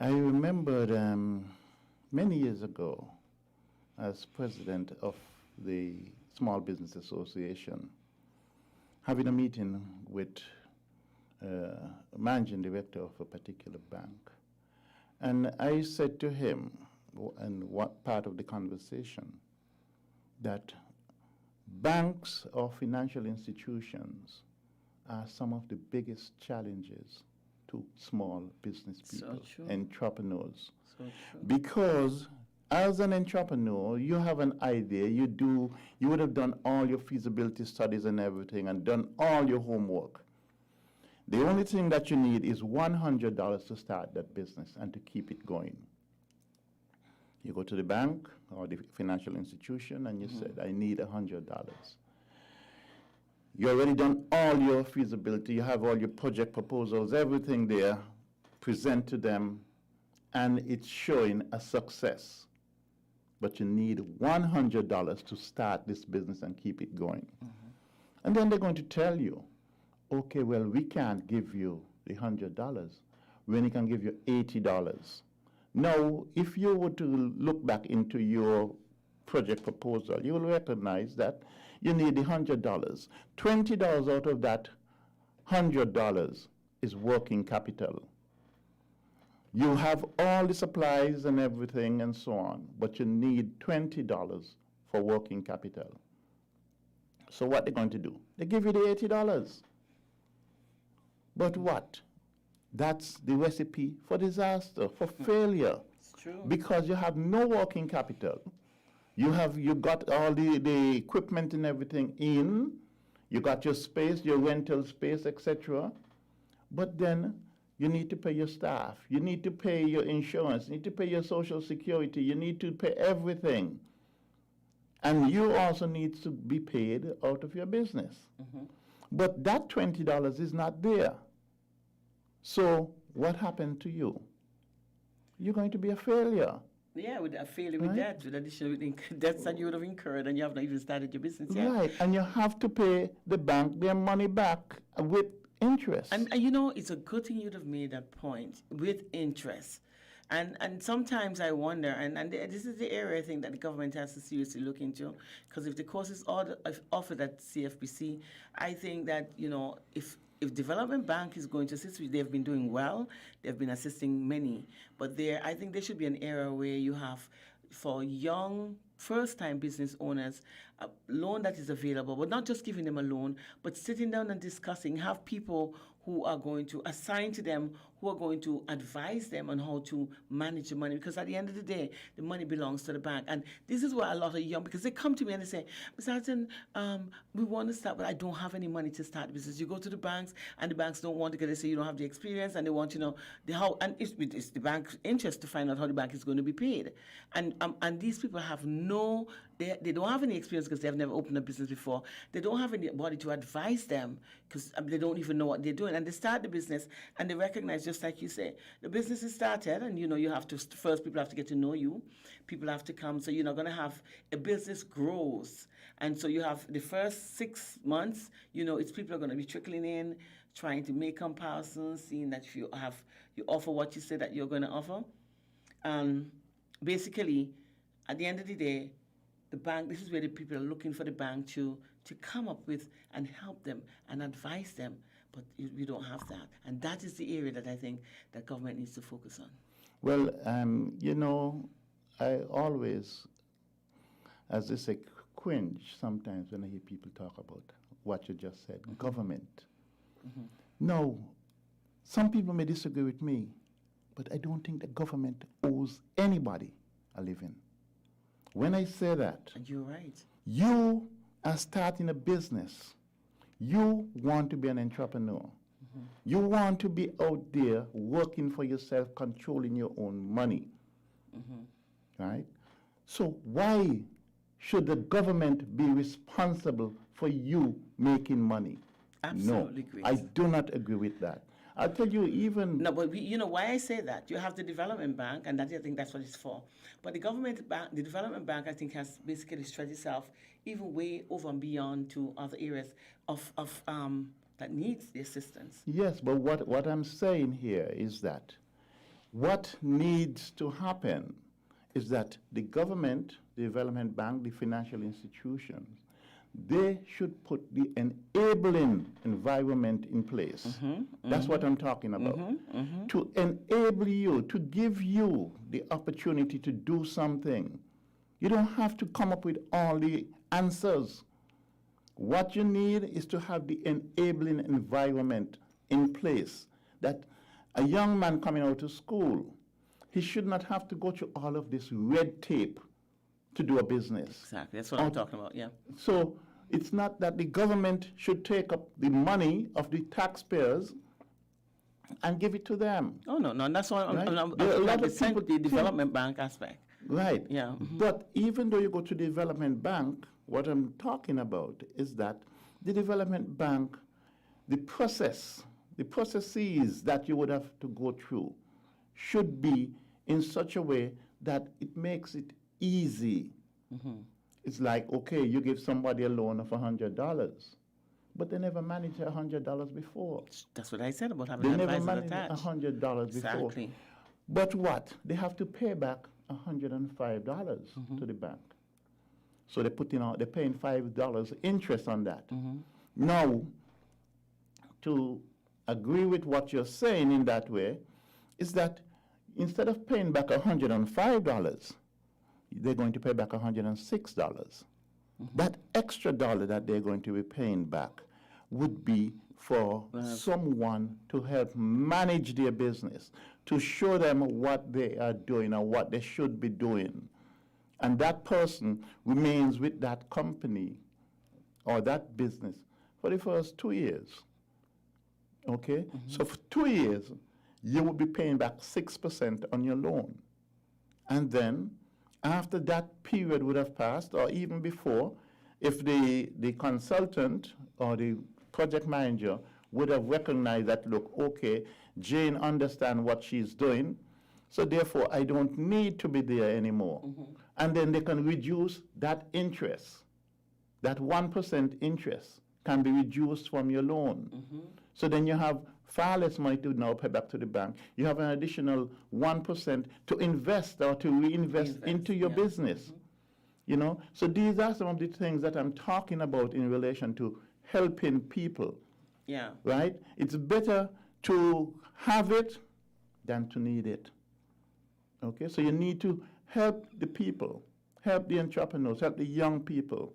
I remembered many years ago, as president of the Small Business Association, having a meeting with a managing director of a particular bank. And I said to him, and what part of the conversation, that banks or financial institutions are some of the biggest challenges to small business people, entrepreneurs. So true. Because as an entrepreneur, you have an idea, you would have done all your feasibility studies and everything and done all your homework. The only thing that you need is $100 to start that business and to keep it going. You go to the bank or the financial institution and you said, I need $100. You already done all your feasibility, you have all your project proposals, everything there, present to them, and it's showing a success. But you need $100 to start this business and keep it going. And then they're going to tell you, okay, well, we can't give you the $100 when we can give you $80. Now, if you were to look back into your project proposal, you will recognize that you need the $100. $20 out of that $100 is working capital. You have all the supplies and everything and so on, but you need $20 for working capital. So what they're going to do? They give you the $80. But what? That's the recipe for disaster, for failure. It's true. Because you have no working capital. You got all the equipment and everything in. You got your space, your rental space, etc. But then you need to pay your staff. You need to pay your insurance. You need to pay your Social Security. You need to pay everything. And you also need to be paid out of your business. But that $20 is not there. So what happened to you? You're going to be a failure. Yeah, with a failure with that, with additional debts that you would have incurred, and you have not even started your business yet. Right, and you have to pay the bank their money back with interest. And it's a good thing you'd have made that point, with interest. And sometimes I wonder, and this is the area I think that the government has to seriously look into, because if the courses offered at CFBC, I think that, if Development Bank is going to assist, they've been doing well, they've been assisting many, but I think there should be an area where you have, for young, first-time business owners, a loan that is available, but not just giving them a loan, but sitting down and discussing, have people who are going to assign to them, who are going to advise them on how to manage the money. Because at the end of the day, the money belongs to the bank. And this is where a lot of young, because they come to me and they say, Mr. Hudson, we want to start, but I don't have any money to start business. You go to the banks, and the banks don't want to get it, say you don't have the experience, and they want to know and it's the bank's interest to find out how the bank is going to be paid. And these people have they don't have any experience because they have never opened a business before. They don't have anybody to advise them because they don't even know what they're doing. And they start the business and they recognize, just like you say, the business is started and, you have to, first people have to get to know you. People have to come. So you're not going to have a business grows. And so you have the first 6 months, it's people are going to be trickling in, trying to make comparisons, seeing that you offer what you say that you're going to offer. Basically, at the end of the day, the bank, this is where the people are looking for the bank to come up with and help them and advise them. But we don't have that. And that is the area that I think that government needs to focus on. Well, I always, as they say, cringe sometimes when I hear people talk about what you just said, government. No, some people may disagree with me, But I don't think the government owes anybody a living. When I say that, And you're right. you are starting a business. You want to be an entrepreneur. You want to be out there working for yourself, controlling your own money. Right? So why should the government be responsible for you making money? Absolutely No, agree. I do not agree with that. I'll tell you, even No, but you know why I say that? You have the development bank, and I think that's what it's for. But the government bank, the development bank, I think has basically stretched itself even way over and beyond to other areas of that needs the assistance. yes, but what I'm saying here is that what needs to happen is that the government, the development bank, the financial institutions, they should put the enabling environment in place. That's what I'm talking about. To enable you, to give you the opportunity to do something. You don't have to come up with all the answers. What you need is to have the enabling environment in place, that a young man coming out of school, he should not have to go through all of this red tape to do a business. Exactly, that's what I'm talking about. Yeah. So it's not that the government should take up the money of the taxpayers and give it to them. Oh no, no, that's what Right. I'm There are a lot the, of people the think- development bank aspect. Right. Yeah. But even though you go to the development bank, what I'm talking about is that the development bank, the processes that you would have to go through should be in such a way that it makes it easy. It's like, okay, you give somebody a loan of $100, but they never managed $100 before. That's what I said about They having an never advisor managed attached. $100 before. Exactly. But what? They have to pay back $105 to the bank. So they're paying $5 interest on that. Now, to agree with what you're saying in that way, is that instead of paying back $105, they're going to pay back $106. That extra dollar that they're going to be paying back would be for someone to help manage their business, to show them what they are doing or what they should be doing. And that person remains with that company or that business for the first 2 years. Okay? So for 2 years, you will be paying back 6% on your loan. And then, after that period would have passed, or even before, if the consultant or the project manager would have recognized that, look, okay, Jane understands what she's doing, so therefore I don't need to be there anymore. And then they can reduce that interest. That 1% interest can be reduced from your loan. So then you have far less money to now pay back to the bank. You have an additional 1% to invest or to reinvest into your business. You know, so these are some of the things that I'm talking about in relation to helping people. Yeah. Right? It's better to have it than to need it. Okay? So you need to help the people, help the entrepreneurs, help the young people,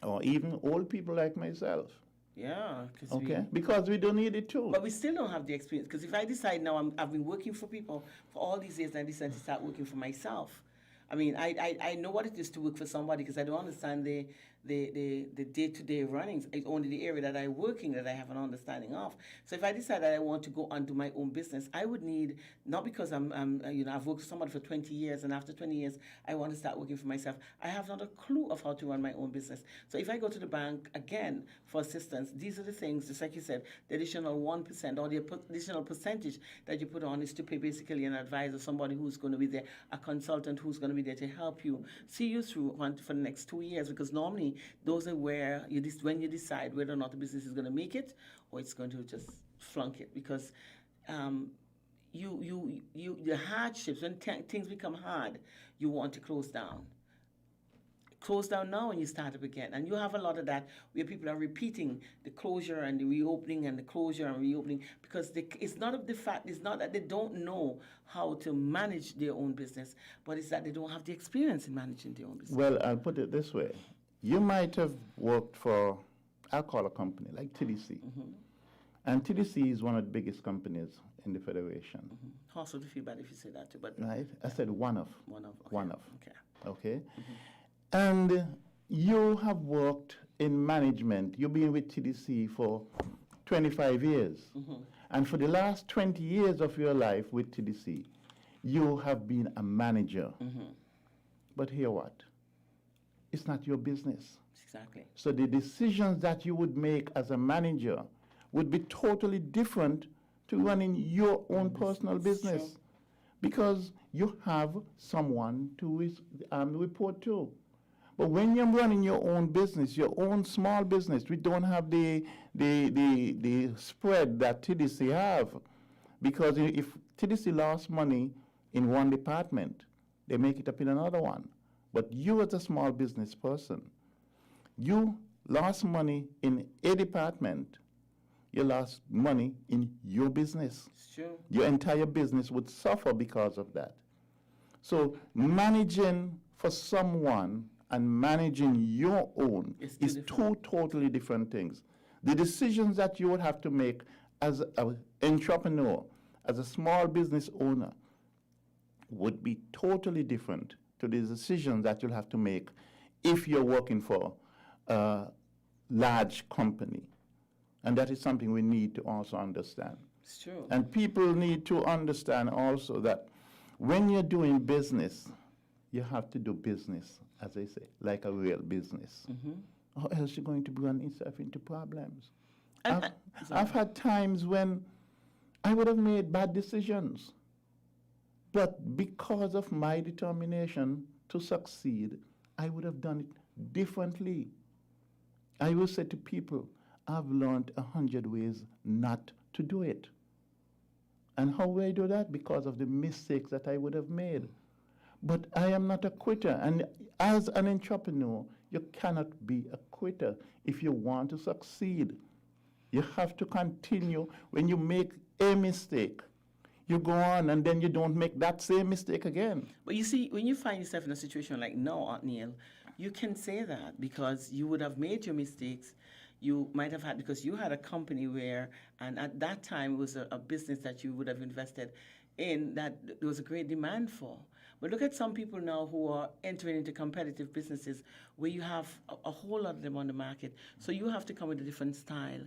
or even old people like myself. Yeah. Okay? Because we don't need it too. But we still don't have the experience. Because if I decide now I've been working for people for all these years and I decide to start working for myself, I mean, I know what it is to work for somebody because I don't understand the day-to-day runnings. It's only the area that I work in that I have an understanding of. So if I decide that I want to go and do my own business, I would need, not because I've worked for somebody for 20 years and after 20 years I want to start working for myself. I have not a clue of how to run my own business. So if I go to the bank again for assistance, these are the things, just like you said, the additional 1% or the additional percentage that you put on is to pay basically an advisor, somebody who's going to be there, a consultant who's going to be there to help you, see you through for the next 2 years, because normally those are where when you decide whether or not the business is going to make it or it's going to just flunk it, because the hardships, when things become hard, you want to close down. Close down now and you start up again. And you have a lot of that where people are repeating the closure and the reopening and the closure and reopening, because it's not that they don't know how to manage their own business, but it's that they don't have the experience in managing their own business. Well, I'll put it this way. You might have worked for, I'll call a company like TDC. And TDC is one of the biggest companies in the Federation, Also, to feel bad if you say that too, but right? I said one of. one of. Okay. One of. Okay. Okay? And you have worked in management. You've been with TDC for 25 years. And for the last 20 years of your life with TDC, you have been a manager. But hear what? It's not your business. Exactly. So the decisions that you would make as a manager would be totally different to running your own personal business, because you have someone to report to. But when you're running your own business, your own small business, we don't have the spread that TDC have, because if TDC lost money in one department, they make it up in another one. But you as a small business person, you lost money in a department, you lost money in your business. It's true. Your entire business would suffer because of that. So managing for someone and managing your own is two totally different things. The decisions that you would have to make as an entrepreneur, as a small business owner, would be totally different to the decisions that you'll have to make if you're working for a large company. And that is something we need to also understand. It's true. And people need to understand also that when you're doing business, you have to do business, as I say, like a real business. Or else you're going to run yourself into problems. I've had times when I would have made bad decisions. But because of my determination to succeed, I would have done it differently. I will say to people, I've learned 100 ways not to do it. And how will I do that? Because of the mistakes that I would have made. But I am not a quitter. And as an entrepreneur, you cannot be a quitter if you want to succeed. You have to continue. When you make a mistake, you go on and then you don't make that same mistake again. But you see, when you find yourself in a situation like now, Aunt Neil, you can say that because you would have made your mistakes. You might have had, because you had a company where, and at that time it was a business that you would have invested in that there was a great demand for. But look at some people now who are entering into competitive businesses where you have a whole lot of them on the market. So you have to come with a different style.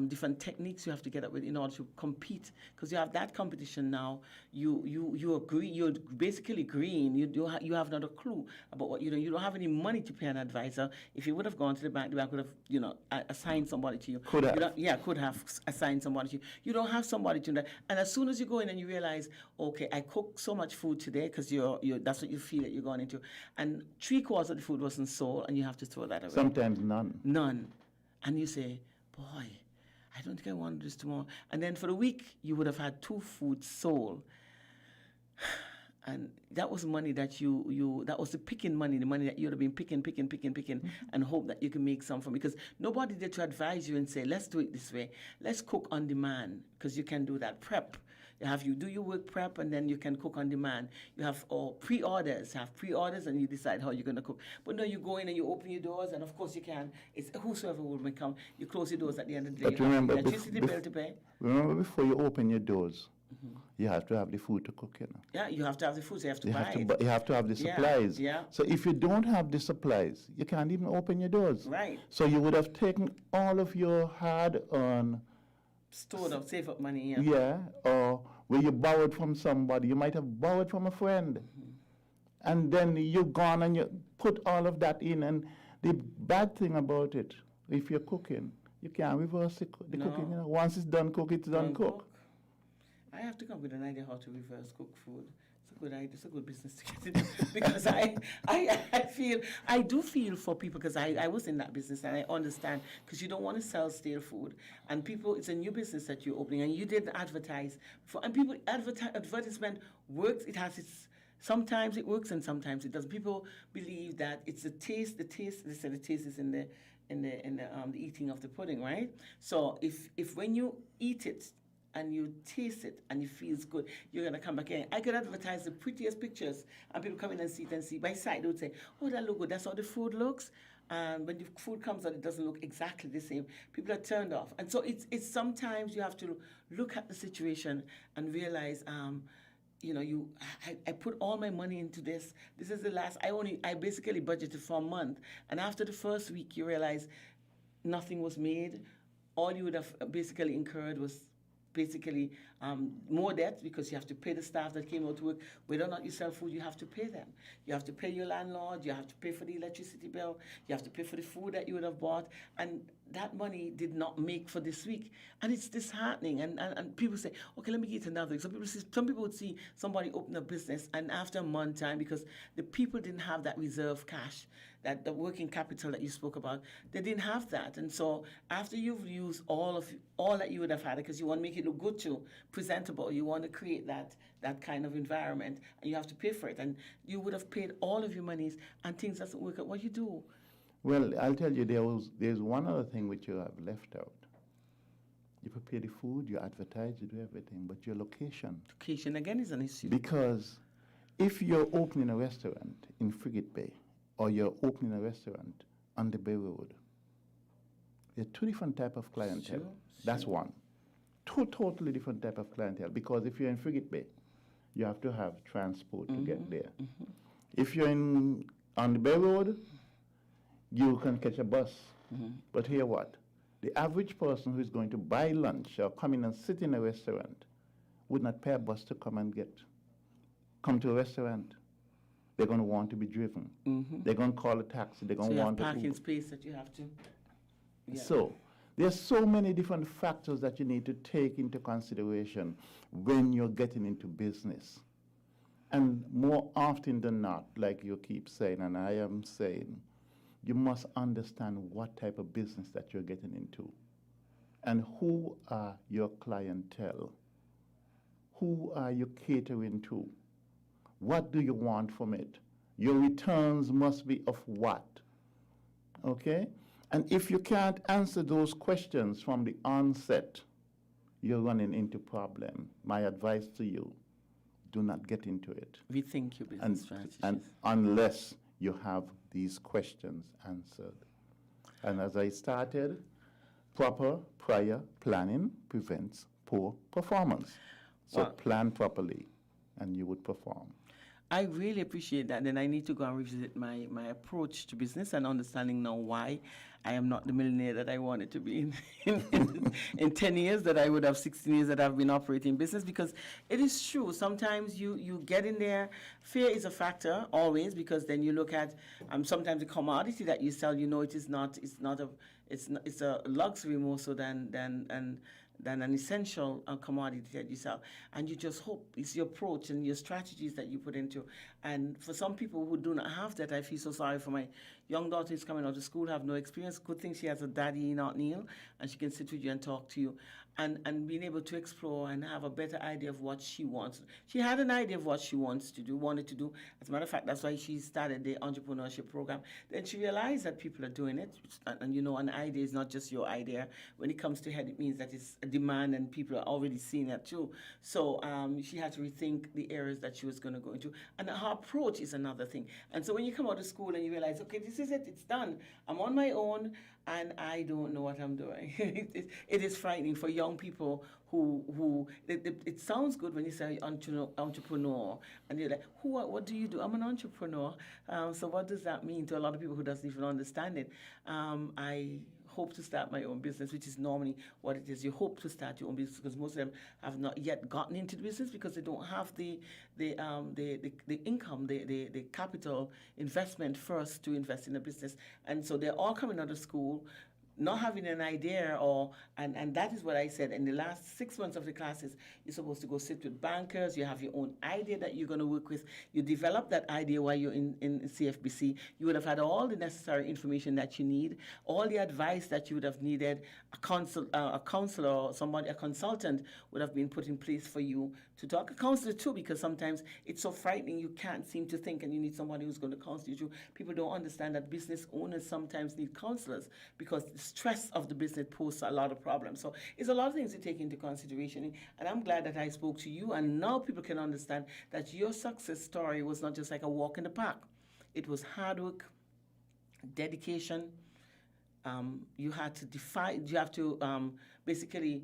Different techniques you have to get up with in order to compete, because you have that competition now. You're basically green. You have not a clue about what you do. You don't have any money to pay an advisor. If you would have gone to the bank would have assigned somebody to you. Could have. Could have assigned somebody to you. You don't have somebody to do that. And as soon as you go in and you realize, okay, I cooked so much food today, because that's what you feel that you're going into, and 3/4 of the food wasn't sold, and you have to throw that away. Sometimes none. None. And you say, boy, I don't think I want to do this tomorrow. And then for the week, you would have had 2 foods sold. And that was money that that was the picking money, the money that you would have been picking, and hope that you can make some from it. Because nobody did to advise you and say, let's do it this way. Let's cook on demand, because you can do that. Prep. You do your work prep, and then you can cook on demand. You have pre-orders. And you decide how you're going to cook. But no, you go in and you open your doors, and of course you can. It's whosoever will come. You close your doors at the end of the day. But remember, electricity bill to pay. Remember, before you open your doors, you have to have the food to cook, Yeah, you have to have the food, so you have to buy it. You have to have the supplies. Yeah. So if you don't have the supplies, you can't even open your doors. Right. So you would have taken all of your hard-earned stored up, save up money, Yeah, or where you borrowed from somebody. You might have borrowed from a friend. And then you're gone and you put all of that in. And the bad thing about it, if you're cooking, you can't reverse the cooking. Once it's done cook, it's done cook. I have to come with an idea how to reverse cook food. It's a good idea. It's a good business to get into, because I do feel for people, because I was in that business and I understand, because you don't want to sell stale food, and people, it's a new business that you're opening, and you didn't advertise for, and people advertisement works. It has its, sometimes it works and sometimes it doesn't. People believe that it's the taste. They say the taste is in the eating of the pudding, right? So if when you eat it and you taste it and it feels good, you're going to come back in. I could advertise the prettiest pictures, and people come in and see it and see. By sight, they would say, oh, that look good. That's how the food looks. And when the food comes out, it doesn't look exactly the same. People are turned off. And so it's sometimes you have to look at the situation and realize, I put all my money into this. This is the last, I basically budgeted for a month. And after the first week, you realize nothing was made. All you would have basically incurred was basically more debt because you have to pay the staff that came out to work. Whether or not you sell food, you have to pay them. You have to pay your landlord. You have to pay for the electricity bill. You have to pay for the food that you would have bought. And that money did not make for this week. And it's disheartening. And people say, okay, let me get another week. Some people would see somebody open a business, and after a month time, because the people didn't have that reserve cash, that the working capital that you spoke about, they didn't have that. And so after you've used all that you would have had, because you want to make it look good too, presentable, you want to create that kind of environment, and you have to pay for it. And you would have paid all of your monies, and things doesn't work out. What you do? Well, I'll tell you, there's one other thing which you have left out. You prepare the food, you advertise, you do everything, but your location. Location, again, is an issue. Because if you're opening a restaurant in Frigate Bay, or you're opening a restaurant on the Bay Road, there are two different type of clientele. Sure. That's one. Two totally different type of clientele. Because if you're in Frigate Bay, you have to have transport to get there. If you're on the Bay Road, you can catch a bus. But hear what? The average person who is going to buy lunch or come in and sit in a restaurant would not pay a bus to come to a restaurant. They're going to want to be driven. They're going to call a taxi. They're going to want to parking Uber. space that you have to. Yeah. So there's so many different factors that you need to take into consideration when you're getting into business. And more often than not, like you keep saying, and I am saying, you must understand what type of business that you're getting into and who are your clientele. Who are you catering to? What do you want from it? Your returns must be of what? Okay? And if you can't answer those questions from the onset, you're running into problem. My advice to you, do not get into it. Rethink your business strategies. And unless you have these questions answered. And as I started, proper prior planning prevents poor performance. So plan properly and you would perform. I really appreciate that. Then I need to go and revisit my approach to business and understanding now why I am not the millionaire that I wanted to be in 10 years, that I would have 16 years that I've been operating business. Because it is true, sometimes you get in there, fear is a factor always, because then you look at sometimes the commodity that you sell, it's a luxury more so than an essential commodity that you sell. And you just hope it's your approach and your strategies that you put into. And for some people who do not have that, I feel so sorry for my young daughter who's coming out of school, have no experience. Good thing she has a daddy, not Neil, and she can sit with you and talk to you. And being able to explore and have a better idea of what she wants. She had an idea of what she wanted to do. As a matter of fact, that's why she started the entrepreneurship program. Then she realized that people are doing it. And an idea is not just your idea. When it comes to head, it means that it's a demand and people are already seeing that too. So she had to rethink the areas that she was going to go into. And her approach is another thing. And so when you come out of school and you realize, okay, this is it, it's done. I'm on my own. And I don't know what I'm doing. It is frightening for young people who it sounds good when you say entrepreneur, and you're like, what do you do? I'm an entrepreneur. So what does that mean to a lot of people who doesn't even understand it? I hope to start my own business, which is normally what it is. You hope to start your own business because most of them have not yet gotten into the business because they don't have the income, the capital investment first to invest in a business. And so they're all coming out of school not having an idea, and that is what I said. In the last 6 months of the classes, you're supposed to go sit with bankers. You have your own idea that you're going to work with. You develop that idea while you're in CFBC. You would have had all the necessary information that you need, all the advice that you would have needed. A counselor or a consultant would have been put in place for you to talk. A counselor too, because sometimes it's so frightening you can't seem to think, and you need somebody who's going to counsel you too. People don't understand that business owners sometimes need counselors because the stress of the business poses a lot of problems. So it's a lot of things to take into consideration. And I'm glad that I spoke to you, and now people can understand that your success story was not just like a walk in the park. It was hard work, dedication. You had to you have to basically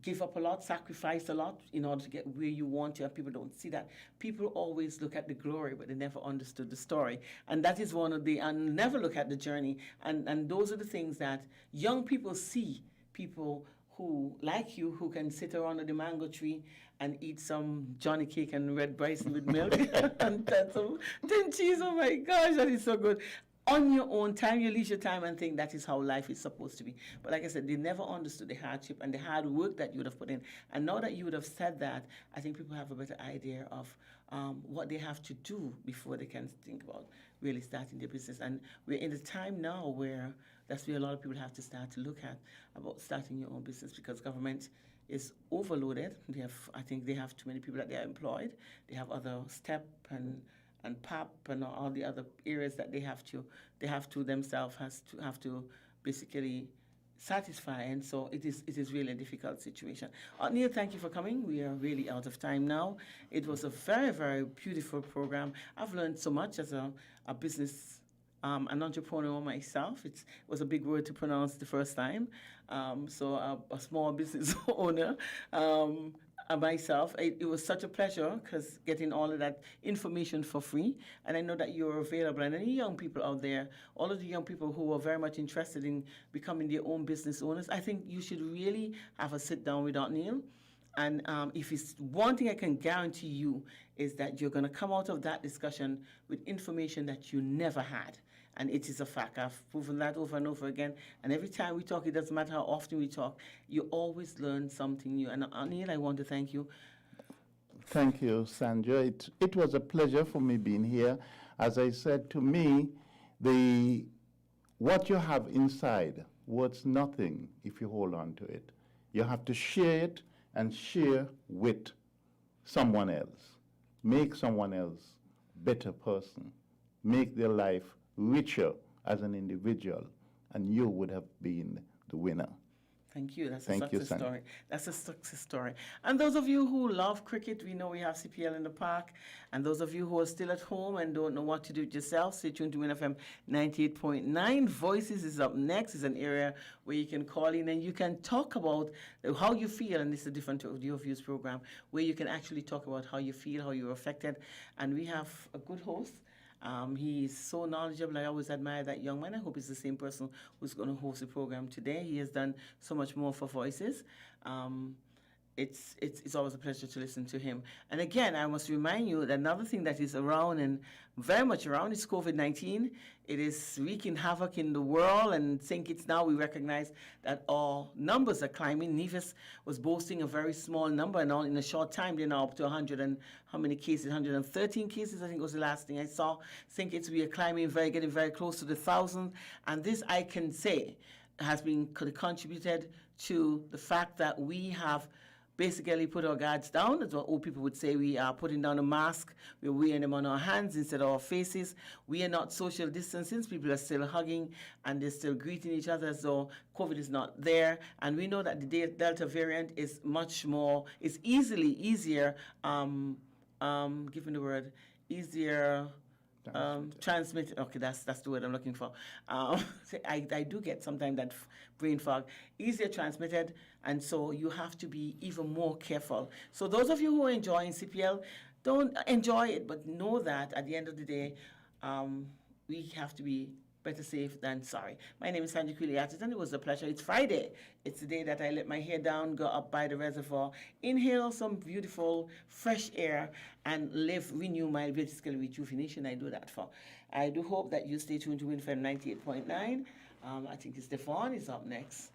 give up a lot, sacrifice a lot in order to get where you want to. And people don't see that. People always look at the glory, but they never understood the story. And that is one of the, and never look at the journey. And those are the things that young people see. People who, like you, who can sit around the mango tree and eat some Johnny cake and red bison with milk and some tin cheese. Oh my gosh, that is so good. On your own time, your leisure time, and think that is how life is supposed to be. But like I said, they never understood the hardship and the hard work that you would have put in. And now that you would have said that, I think people have a better idea of what they have to do before they can think about really starting their business. And we're in the time now where that's where a lot of people have to start to look at about starting your own business, because government is overloaded. I think they have too many people that they are employed. They have other STEP and PAP and all the other areas that they have to themselves have to basically satisfy, and so it is really a difficult situation. Neil, thank you for coming. We are really out of time now. It was a very, very beautiful program. I've learned so much as a business, an entrepreneur myself. It was a big word to pronounce the first time. So a small business owner. Myself, it was such a pleasure because getting all of that information for free, and I know that you're available. And any young people out there, all of the young people who are very much interested in becoming their own business owners, I think you should really have a sit down with Neil. And if it's one thing I can guarantee you is that you're going to come out of that discussion with information that you never had. And it is a fact. I've proven that over and over again. And every time we talk, it doesn't matter how often we talk, you always learn something new. And Neil, I want to thank you. Thank you, Sandra. It was a pleasure for me being here. As I said, to me, what you have inside worth nothing if you hold on to it. You have to share it and share with someone else. Make someone else a better person. Make their life richer as an individual, and you would have been the winner. Thank you. That's a success story. That's a success story. And those of you who love cricket, we know we have CPL in the park. And those of you who are still at home and don't know what to do with yourself, stay tuned to WinFM 98.9. Voices is up next. It's an area where you can call in and you can talk about how you feel. And this is a different audio views program where you can actually talk about how you feel, how you're affected. And we have a good host. He's so knowledgeable. I always admire that young man. I hope he's the same person who's going to host the program today. He has done so much more for Voices. It's always a pleasure to listen to him. And again, I must remind you that another thing that is around and very much around is COVID-19. It is wreaking havoc in the world, and St. Kitts now we recognize that our numbers are climbing. Nevis was boasting a very small number, and all in a short time they're now up to 100 and how many cases? 113 cases, I think was the last thing I saw. St. Kitts, we are climbing, getting very close to the 1,000, and this I can say has been contributed to the fact that we have basically put our guards down. That's what old people would say. We are putting down a mask. We're wearing them on our hands instead of our faces. We are not social distancing. People are still hugging and they're still greeting each other as though COVID is not there. And we know that the Delta variant is much more, it's easier, given the word, easier transmitted. Okay, that's the word I'm looking for. I do get sometimes that brain fog. Easier transmitted, and so you have to be even more careful. So those of you who are enjoying CPL, don't enjoy it, but know that at the end of the day, we have to be better safe than sorry. My name is Sandy Quiliatis, and it was a pleasure. It's Friday. It's the day that I let my hair down, go up by the reservoir, inhale some beautiful fresh air, and renew my physical rejuvenation. I do that for. I do hope that you stay tuned to WinFM 98.9. I think Stefan is up next.